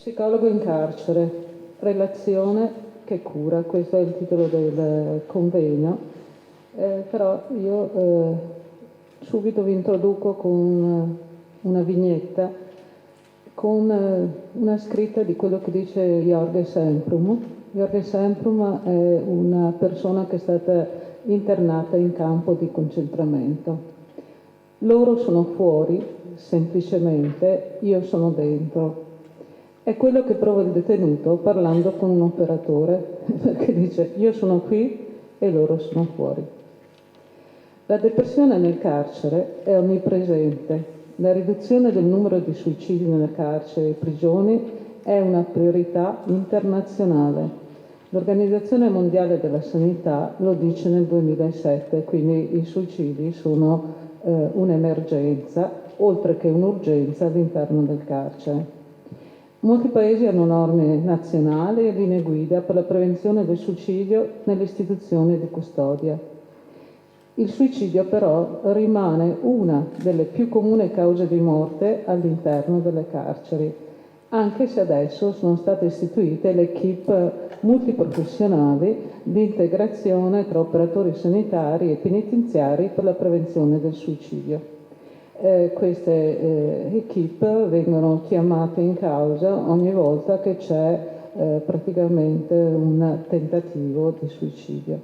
Psicologo in carcere, relazione che cura, questo è il titolo del convegno, però io subito vi introduco con una vignetta, con una scritta di quello che dice Jorge Semprum. Jorge Semprum è una persona che è stata internata in campo di concentramento. Loro sono fuori, semplicemente, io sono dentro. È quello che prova il detenuto parlando con un operatore, perché dice io sono qui e loro sono fuori. La depressione nel carcere è onnipresente. La riduzione del numero di suicidi nelle carceri e prigioni è una priorità internazionale. L'Organizzazione Mondiale della Sanità lo dice nel 2007, quindi i suicidi sono un'emergenza, oltre che un'urgenza all'interno del carcere. Molti paesi hanno norme nazionali e linee guida per la prevenzione del suicidio nelle istituzioni di custodia. Il suicidio però rimane una delle più comuni cause di morte all'interno delle carceri, anche se adesso sono state istituite le equip multiprofessionali di integrazione tra operatori sanitari e penitenziari per la prevenzione del suicidio. Queste equip vengono chiamate in causa ogni volta che c'è praticamente un tentativo di suicidio.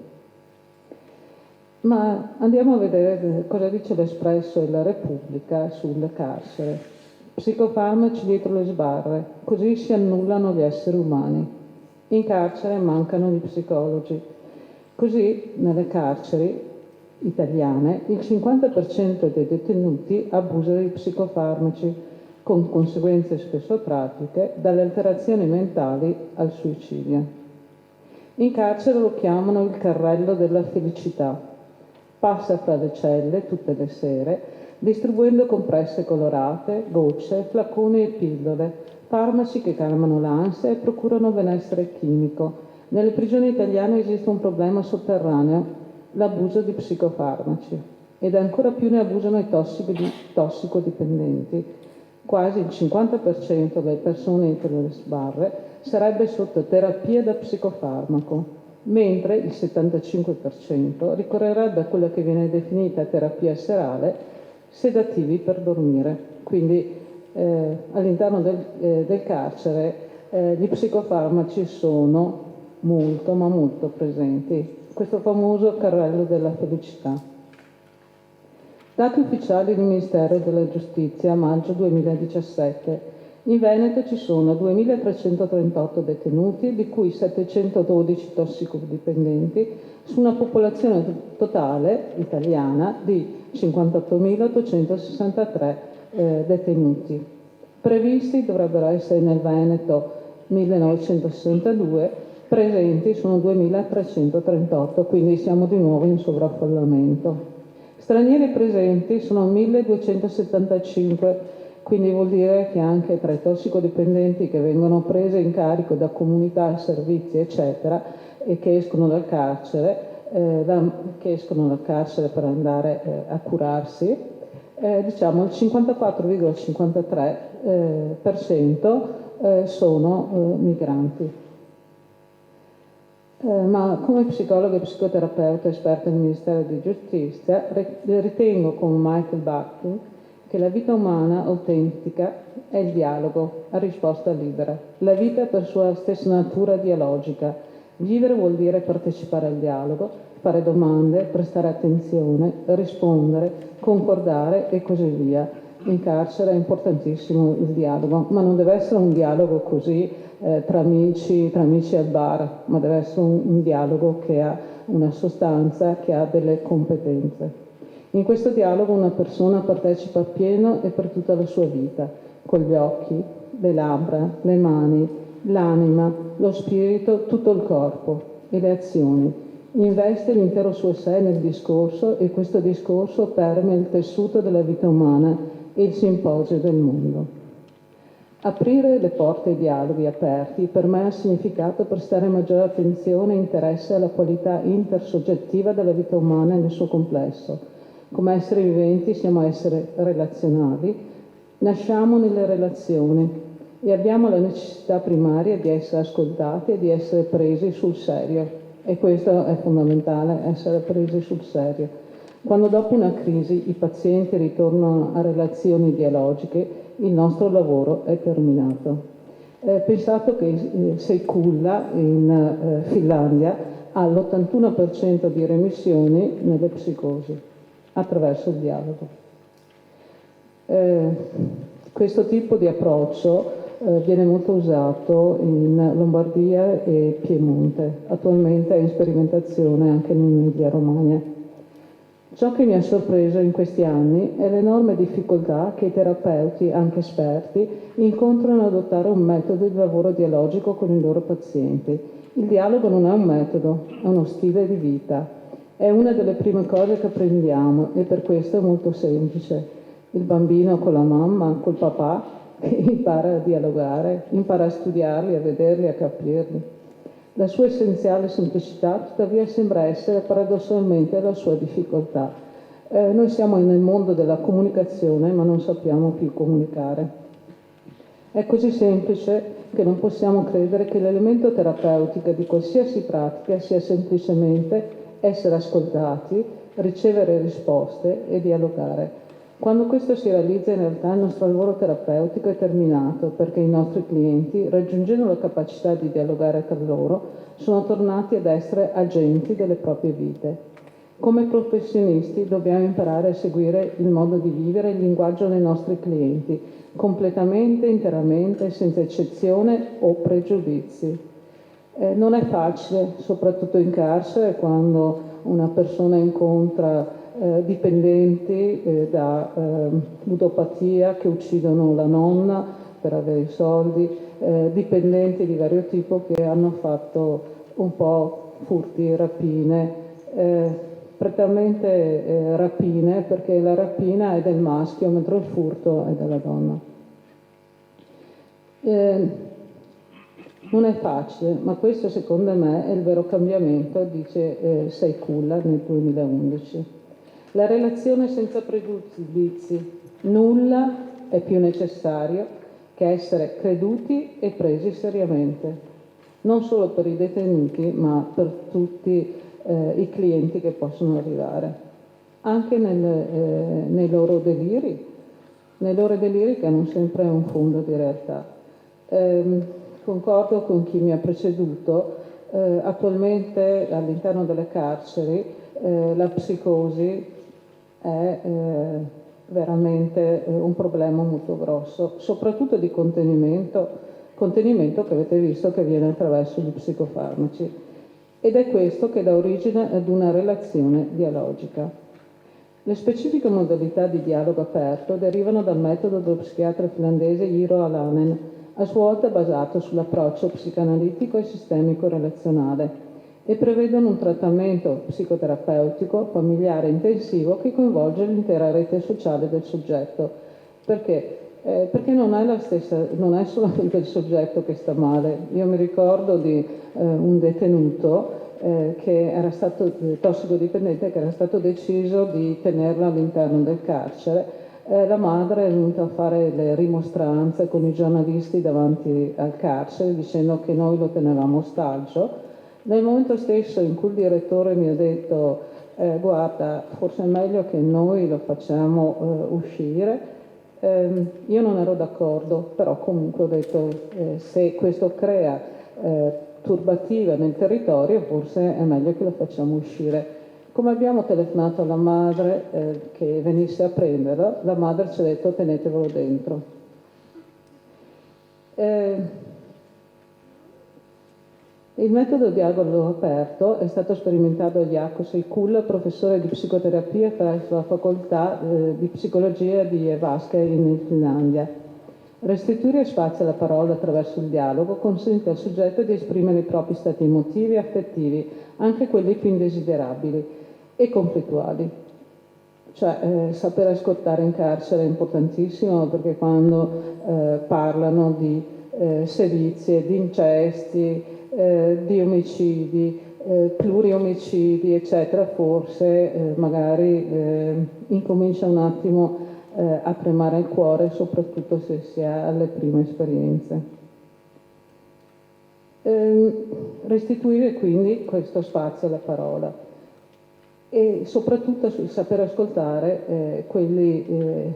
Ma andiamo a vedere cosa dice l'Espresso e la Repubblica sulle carcere. Psicofarmaci dietro le sbarre, così si annullano gli esseri umani. In carcere mancano gli psicologi. Così nelle carceri italiane il 50% dei detenuti abusa di psicofarmaci, con conseguenze spesso tragiche, dalle alterazioni mentali al suicidio. In carcere lo chiamano il carrello della felicità. Passa fra le celle tutte le sere, distribuendo compresse colorate, gocce, flaconi e pillole, farmaci che calmano l'ansia e procurano benessere chimico. Nelle prigioni italiane esiste un problema sotterraneo, l'abuso di psicofarmaci, ed ancora più ne abusano i tossicodipendenti. Quasi il 50% delle persone entro le sbarre sarebbe sotto terapia da psicofarmaco, mentre il 75% ricorrerebbe a quella che viene definita terapia serale, sedativi per dormire. Quindi all'interno del carcere gli psicofarmaci sono molto, ma molto presenti. Questo famoso carrello della felicità. Dati ufficiali del Ministero della Giustizia, maggio 2017. In Veneto ci sono 2.338 detenuti, di cui 712 tossicodipendenti, su una popolazione totale italiana di 58.863 detenuti. Previsti dovrebbero essere nel Veneto 1.962, presenti sono 2.338, quindi siamo di nuovo in sovraffollamento. Stranieri presenti sono 1.275, quindi vuol dire che anche tra i tossicodipendenti che vengono presi in carico da comunità, servizi, eccetera, e che escono dal carcere per andare a curarsi, diciamo il 54,53% sono migranti. Ma come psicologo e psicoterapeuta esperto nel Ministero di Giustizia ritengo, come Michael Bakhtin, che la vita umana autentica è il dialogo a risposta libera. La vita per sua stessa natura dialogica. Vivere vuol dire partecipare al dialogo, fare domande, prestare attenzione, rispondere, concordare e così via. In carcere è importantissimo il dialogo, ma non deve essere un dialogo così tra amici al bar, ma deve essere un dialogo che ha una sostanza, che ha delle competenze. In questo dialogo una persona partecipa appieno e per tutta la sua vita, con gli occhi, le labbra, le mani, l'anima, lo spirito, tutto il corpo e le azioni. Investe l'intero suo sé nel discorso e questo discorso permea il tessuto della vita umana e il simposio del mondo. Aprire le porte ai dialoghi aperti per me ha significato prestare maggiore attenzione e interesse alla qualità intersoggettiva della vita umana nel suo complesso. Come esseri viventi siamo esseri relazionali, nasciamo nelle relazioni e abbiamo la necessità primaria di essere ascoltati e di essere presi sul serio. E questo è fondamentale, essere presi sul serio. Quando dopo una crisi i pazienti ritornano a relazioni dialogiche, il nostro lavoro è terminato. Pensato che Seykulla in Finlandia ha l'81% di remissioni nelle psicosi attraverso il dialogo. Questo tipo di approccio viene molto usato in Lombardia e Piemonte, attualmente è in sperimentazione anche in Emilia-Romagna. Ciò che mi ha sorpreso in questi anni è l'enorme difficoltà che i terapeuti, anche esperti, incontrano ad adottare un metodo di lavoro dialogico con i loro pazienti. Il dialogo non è un metodo, è uno stile di vita. È una delle prime cose che apprendiamo e per questo è molto semplice. Il bambino con la mamma, col papà, che impara a dialogare, impara a studiarli, a vederli, a capirli. La sua essenziale semplicità, tuttavia, sembra essere paradossalmente la sua difficoltà. Noi siamo nel mondo della comunicazione, ma non sappiamo più comunicare. È così semplice che non possiamo credere che l'elemento terapeutico di qualsiasi pratica sia semplicemente essere ascoltati, ricevere risposte e dialogare. Quando questo si realizza, in realtà il nostro lavoro terapeutico è terminato, perché i nostri clienti, raggiungendo la capacità di dialogare tra loro, sono tornati ad essere agenti delle proprie vite. Come professionisti dobbiamo imparare a seguire il modo di vivere e il linguaggio dei nostri clienti, completamente, interamente, senza eccezione o pregiudizi. Non è facile, soprattutto in carcere, quando una persona incontra dipendenti da ludopatia che uccidono la nonna per avere i soldi, dipendenti di vario tipo che hanno fatto un po' furti, rapine, prettamente rapine, perché la rapina è del maschio mentre il furto è della donna. Non è facile, ma questo secondo me è il vero cambiamento, dice Seykulla nel 2011. La relazione senza pregiudizi, nulla è più necessario che essere creduti e presi seriamente, non solo per i detenuti, ma per tutti i clienti che possono arrivare, anche nei loro deliri che hanno sempre un fondo di realtà. Concordo con chi mi ha preceduto, attualmente all'interno delle carceri la psicosi è veramente un problema molto grosso, soprattutto di contenimento che avete visto che avviene attraverso gli psicofarmaci. Ed è questo che dà origine ad una relazione dialogica. Le specifiche modalità di dialogo aperto derivano dal metodo dello psichiatra finlandese Iro Alanen, a sua volta basato sull'approccio psicanalitico e sistemico relazionale, e prevedono un trattamento psicoterapeutico familiare intensivo che coinvolge l'intera rete sociale del soggetto. Perché? Perché non è solamente il soggetto che sta male. Io mi ricordo di un detenuto che era stato tossicodipendente, che era stato deciso di tenerlo all'interno del carcere. La madre è venuta a fare le rimostranze con i giornalisti davanti al carcere dicendo che noi lo tenevamo ostaggio. Nel momento stesso in cui il direttore mi ha detto guarda, forse è meglio che noi lo facciamo uscire, io non ero d'accordo, però comunque ho detto se questo crea turbativa nel territorio, forse è meglio che lo facciamo uscire. Come abbiamo telefonato alla madre che venisse a prenderlo, la madre ci ha detto tenetevelo dentro. Il metodo dialogo aperto è stato sperimentato da Jaakko Seykulla, professore di psicoterapia presso la facoltà di psicologia di Jyväskylä in Finlandia. Restituire spazio alla parola attraverso il dialogo consente al soggetto di esprimere i propri stati emotivi e affettivi, anche quelli più indesiderabili e conflittuali. Cioè, sapere ascoltare in carcere è importantissimo, perché quando parlano di sevizie, di incesti, di omicidi, pluriomicidi, eccetera, forse magari incomincia un attimo a tremare il cuore, soprattutto se si ha le prime esperienze. Restituire quindi questo spazio alla parola e soprattutto sul saper ascoltare quelli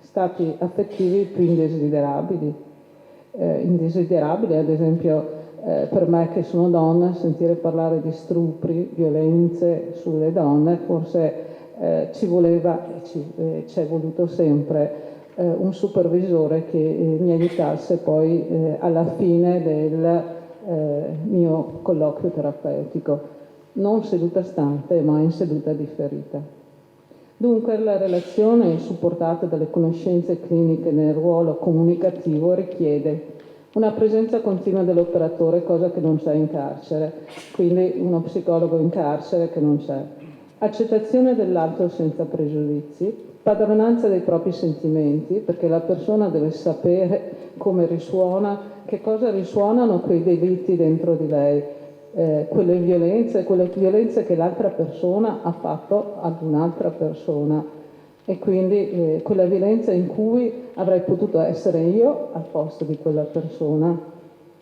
stati affettivi più indesiderabili. Indesiderabile, ad esempio, per me che sono donna, sentire parlare di stupri, violenze sulle donne, forse ci voleva e ci è voluto sempre un supervisore che mi aiutasse poi alla fine del mio colloquio terapeutico, non seduta stante ma in seduta differita. Dunque la relazione supportata dalle conoscenze cliniche nel ruolo comunicativo richiede una presenza continua dell'operatore, cosa che non c'è in carcere, quindi uno psicologo in carcere che non c'è. Accettazione dell'altro senza pregiudizi, padronanza dei propri sentimenti, perché la persona deve sapere come risuona, che cosa risuonano quei delitti dentro di lei, quelle violenze che l'altra persona ha fatto ad un'altra persona e quindi quella violenza in cui avrei potuto essere io al posto di quella persona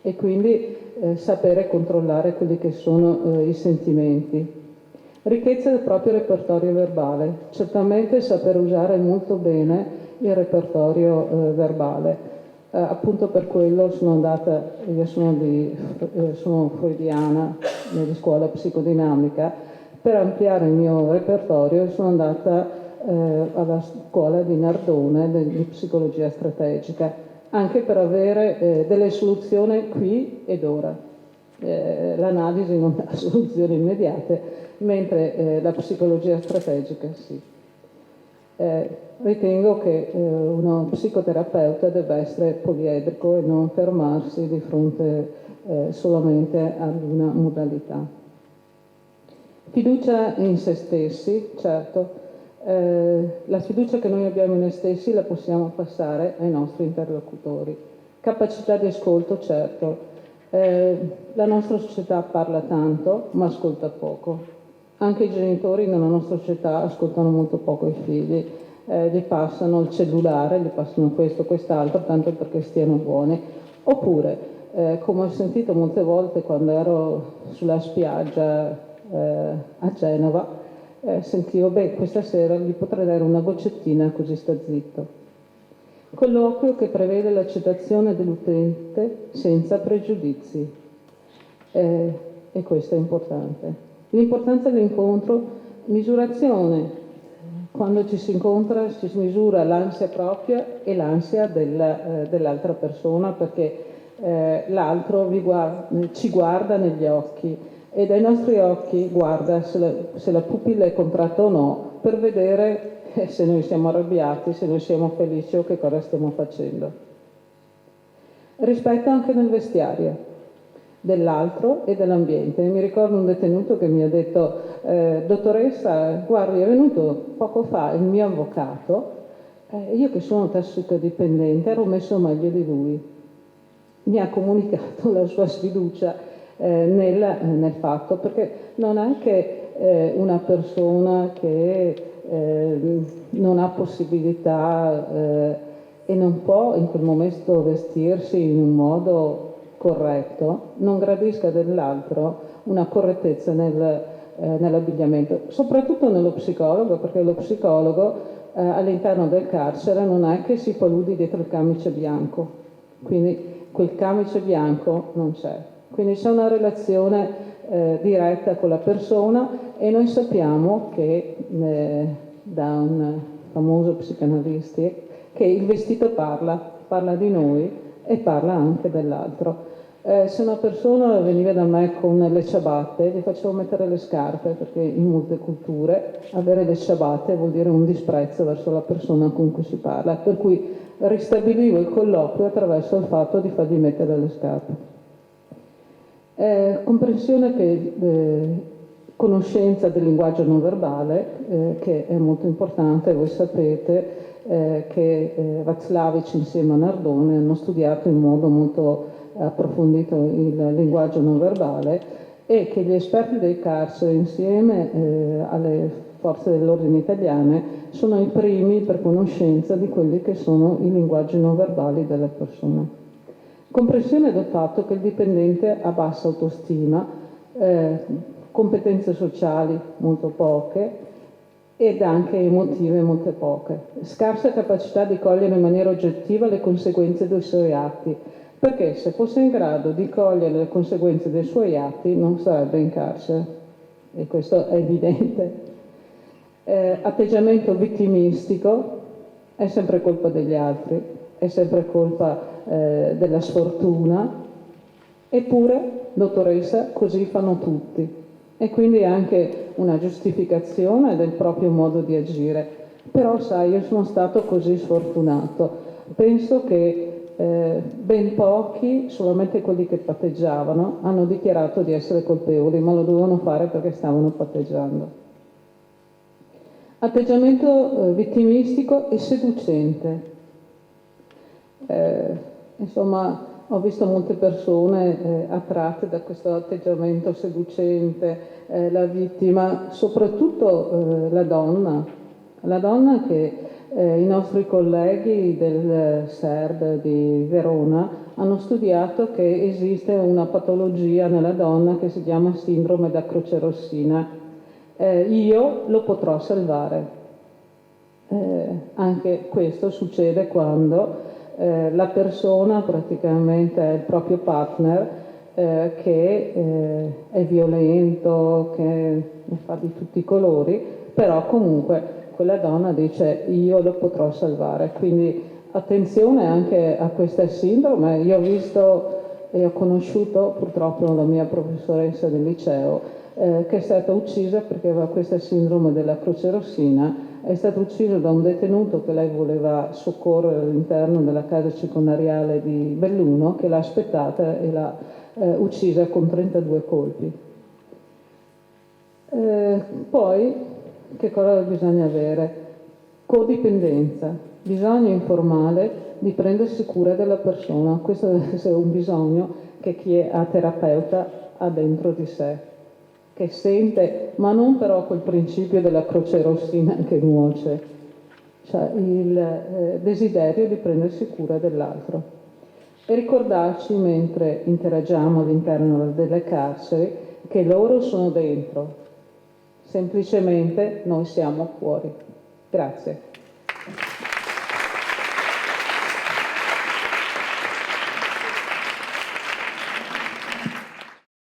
e quindi sapere controllare quelli che sono i sentimenti. Ricchezza del proprio repertorio verbale, certamente saper usare molto bene il repertorio verbale. Appunto per quello sono andata, io sono freudiana di scuola psicodinamica, per ampliare il mio repertorio sono andata alla scuola di Nardone di psicologia strategica, anche per avere delle soluzioni qui ed ora. L'analisi non dà soluzioni immediate, mentre la psicologia strategica sì. Ritengo che uno psicoterapeuta debba essere poliedrico e non fermarsi di fronte solamente ad una modalità. Fiducia in se stessi, certo. La fiducia che noi abbiamo in noi stessi la possiamo passare ai nostri interlocutori. Capacità di ascolto, certo. La nostra società parla tanto, ma ascolta poco. Anche i genitori nella nostra società ascoltano molto poco i figli, gli passano il cellulare, gli passano questo, quest'altro, tanto perché stiano buoni. Oppure, come ho sentito molte volte quando ero sulla spiaggia a Genova, sentivo, questa sera gli potrei dare una goccettina così sta zitto. Colloquio che prevede l'accettazione dell'utente senza pregiudizi, e questo è importante. L'importanza dell'incontro, misurazione. Quando ci si incontra si misura l'ansia propria e l'ansia dell'altra persona, perché l'altro ci guarda negli occhi e dai nostri occhi guarda se la pupilla è contratta o no, per vedere se noi siamo arrabbiati, se noi siamo felici o che cosa stiamo facendo. Rispetto anche nel vestiario dell'altro e dell'ambiente. Mi ricordo un detenuto che mi ha detto: dottoressa, guardi, è venuto poco fa il mio avvocato, io che sono tossicodipendente ero messo meglio di lui. Mi ha comunicato la sua sfiducia nel fatto, perché non è che una persona che non ha possibilità e non può in quel momento vestirsi in un modo corretto, non gradisca dell'altro una correttezza nell'abbigliamento, soprattutto nello psicologo, perché lo psicologo all'interno del carcere non è che si paludi dietro il camice bianco, quindi quel camice bianco non c'è. Quindi c'è una relazione diretta con la persona e noi sappiamo che da un famoso psicanalista che il vestito parla di noi e parla anche dell'altro. Se una persona veniva da me con le ciabatte, gli facevo mettere le scarpe, perché in molte culture avere le ciabatte vuol dire un disprezzo verso la persona con cui si parla, per cui ristabilivo il colloquio attraverso il fatto di fargli mettere le scarpe. Comprensione conoscenza del linguaggio non verbale, che è molto importante. Voi sapete che Václavic insieme a Nardone hanno studiato in modo molto approfondito il linguaggio non verbale e che gli esperti dei carceri insieme alle forze dell'ordine italiane sono i primi per conoscenza di quelli che sono i linguaggi non verbali delle persone. Comprensione del fatto che il dipendente ha bassa autostima, competenze sociali molto poche ed anche emotive molte poche, scarsa capacità di cogliere in maniera oggettiva le conseguenze dei suoi atti, perché se fosse in grado di cogliere le conseguenze dei suoi atti non sarebbe in carcere, e questo è evidente. Atteggiamento vittimistico, è sempre colpa degli altri, è sempre colpa della sfortuna, eppure, dottoressa, così fanno tutti. E quindi anche una giustificazione del proprio modo di agire. Però sai, io sono stato così sfortunato. Penso che ben pochi, solamente quelli che patteggiavano, hanno dichiarato di essere colpevoli, ma lo dovevano fare perché stavano patteggiando. Atteggiamento vittimistico e seducente. Insomma, ho visto molte persone attratte da questo atteggiamento seducente, la vittima, soprattutto la donna che i nostri colleghi del SERD di Verona hanno studiato che esiste una patologia nella donna che si chiama sindrome da crocerossina. Io lo potrò salvare. Anche questo succede quando la persona praticamente è il proprio partner che è violento, che ne fa di tutti i colori, però comunque quella donna dice io lo potrò salvare. Quindi attenzione anche a questa sindrome. Io ho visto e ho conosciuto purtroppo la mia professoressa del liceo che è stata uccisa perché aveva questa sindrome della crocerossina. È stata uccisa da un detenuto che lei voleva soccorrere all'interno della casa circondariale di Belluno, che l'ha aspettata e l'ha uccisa con 32 colpi. Poi, che cosa bisogna avere? Codipendenza, bisogno informale di prendersi cura della persona. Questo deve essere un bisogno che chi è terapeuta ha dentro di sé, che sente, ma non però quel principio della crocerossina che nuoce, cioè il desiderio di prendersi cura dell'altro. E ricordarci, mentre interagiamo all'interno delle carceri, che loro sono dentro, semplicemente noi siamo fuori. Grazie.